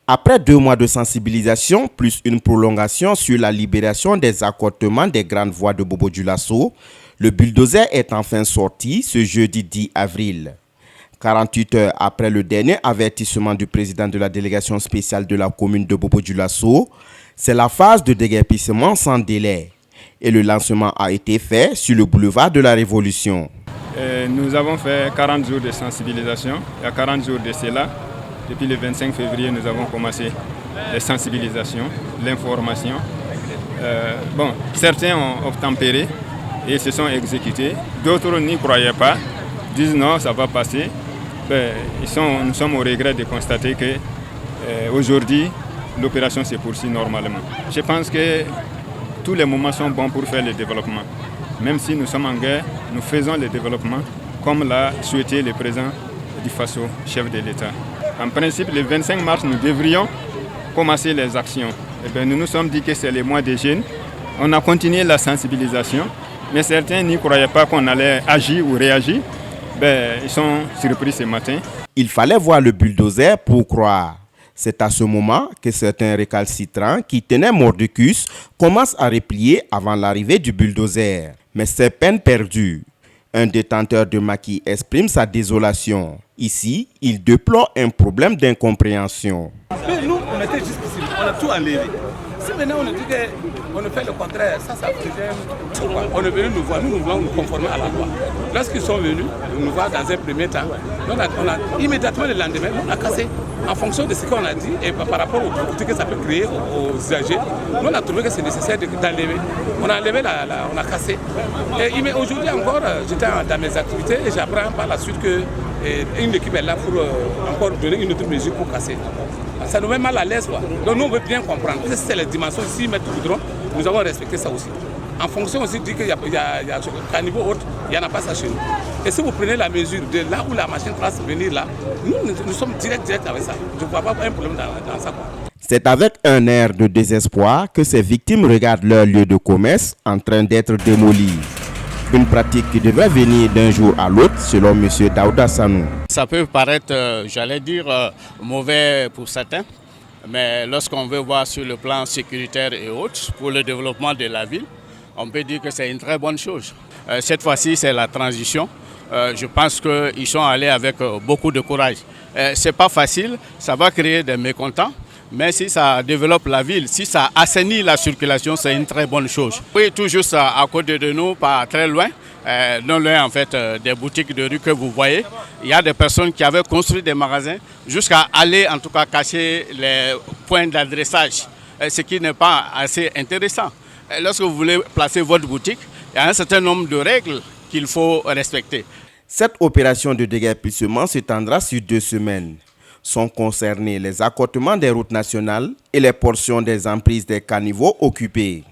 Après 2 mois de sensibilisation, plus une prolongation sur la libération des accotements des grandes voies de Bobo-Dioulasso, le bulldozer est enfin sorti ce jeudi 10 avril. 48 heures après le dernier avertissement du président de la délégation spéciale de la commune de Bobo-Dioulasso, c'est la phase de déguerpissement sans délai. Et le lancement a été fait sur le boulevard de la Révolution. Nous avons fait 40 jours de sensibilisation. Il y a 40 jours de cela. Depuis le 25 février, nous avons commencé les sensibilisations, l'information. Certains ont obtempéré et se sont exécutés. D'autres n'y croyaient pas, disent non, ça va passer. Nous sommes au regret de constater qu'aujourd'hui, l'opération se poursuit normalement. Je pense que tous les moments sont bons pour faire le développement. Même si nous sommes en guerre, nous faisons le développement comme l'a souhaité le président du Faso, chef de l'État. En principe, le 25 mars, nous devrions commencer les actions. Nous nous sommes dit que c'est le mois des jeunes. On a continué la sensibilisation, mais certains n'y croyaient pas qu'on allait agir ou réagir. Ils sont surpris ce matin. Il fallait voir le bulldozer pour croire. C'est à ce moment que certains récalcitrants qui tenaient mordicus commencent à replier avant l'arrivée du bulldozer. Mais c'est peine perdue. Un détenteur de maquis exprime sa désolation. Ici, il déplore un problème d'incompréhension. Mais nous, on était jusqu'ici, on a tout enlevé. Si maintenant on nous dit qu'on ne fait le contraire, ça faisait... On est venu nous voir, nous voulons nous conformer à la loi. Lorsqu'ils sont venus nous voir dans un premier temps, on a immédiatement le lendemain, on a cassé. En fonction de ce qu'on a dit et par rapport aux difficultés que ça peut créer aux usagers, nous on a trouvé que c'est nécessaire d'enlever. On a enlevé, on a cassé. Mais aujourd'hui encore, j'étais dans mes activités et j'apprends par la suite qu'une équipe est là pour encore donner une autre mesure pour casser. Ça nous met mal à l'aise. Donc nous on veut bien comprendre. Si c'est les dimensions, s'ils mettent le goudron, nous avons respecté ça aussi. En fonction aussi dit qu'il y a qu'à niveau haut, il n'y en a pas ça chez nous. Et si vous prenez la mesure de là où la machine va se venir là, nous sommes direct avec ça. Je ne vois pas un problème dans ça. C'est avec un air de désespoir que ces victimes regardent leur lieu de commerce en train d'être démoli. Une pratique qui devrait venir d'un jour à l'autre, selon M. Daouda Sanou. Ça peut paraître, mauvais pour certains, mais lorsqu'on veut voir sur le plan sécuritaire et autres, pour le développement de la ville, on peut dire que c'est une très bonne chose. Cette fois-ci, c'est la transition. Je pense qu'ils sont allés avec beaucoup de courage. Ce n'est pas facile, ça va créer des mécontents. Mais si ça développe la ville, si ça assainit la circulation, c'est une très bonne chose. Oui, tout juste à côté de nous, pas très loin, non loin en fait des boutiques de rue que vous voyez, il y a des personnes qui avaient construit des magasins jusqu'à aller en tout cas cacher les points d'adressage, ce qui n'est pas assez intéressant. Lorsque vous voulez placer votre boutique, il y a un certain nombre de règles qu'il faut respecter. Cette opération de déguerpissement s'étendra sur 2 semaines. Sont concernés les accotements des routes nationales et les portions des emprises des caniveaux occupées.